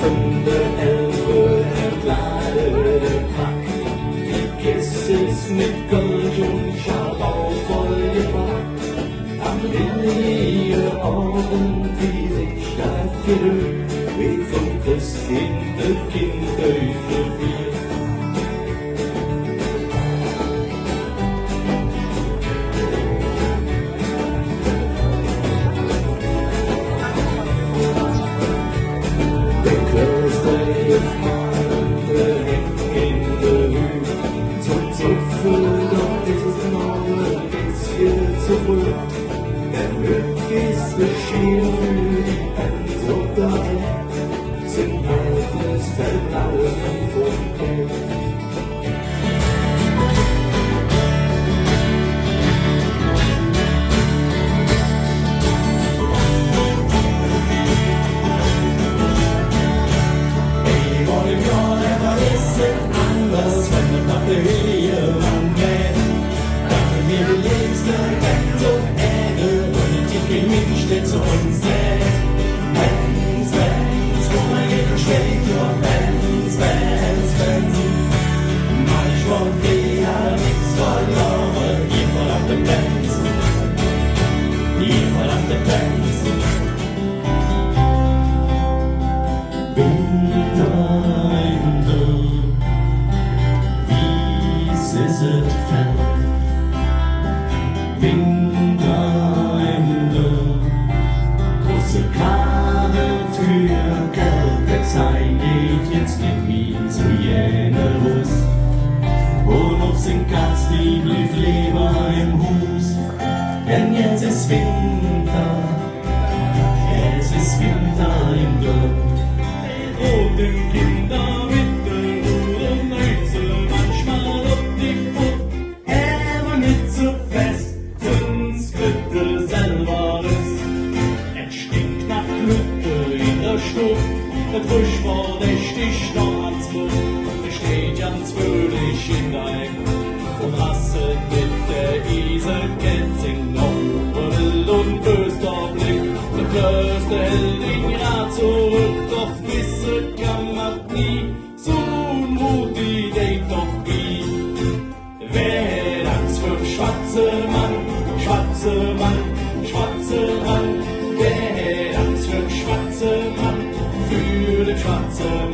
von der Elbe entladen Pack. Die Kiste ist mit Gold und Scharlauch vollgepackt. Am Himmel ihre Augen, wie sich stark gerührt, wie vom Christkind der Kinder verwirrt. Der möglichst geschehen für die Endsoldaten sind altes Verlassen von Geld. Hey, wollen wir aber wissen anders, wenn man nach der Höhe man geht. Dafür mir die Lebste Welt so steht zu uns nicht. Benz, wo man jeden schlägt, nur Benz. Manchmal wieder nichts verloren, ihr verdammte Benz. Ihr verdammte Benz. Winterende, wie ist es fern? Sein geht jetzt in Wien zu jener Lust. Und noch sind ganz die Blüfleber im Hus. Denn jetzt ist Winter, es ist Winter im Dorf. Und den Kinder mit der Ruhe Nöte manchmal auf die Put. Aber nicht so fest, sonst könnte selber es. Es stinkt nach Glücke in der Stube. Het Busch war richtig noch ans Mund, er steht ganz fröhlich in dein und rasselt mit der Isel, kennt sich noch Wild und böster Blick, der größte hält ihn grad zurück, doch wisse kann man nie, so mutig denkt doch wie. Wer Angst für schwarze Mann, wer Angst für schwarze Mann, für den schwarzen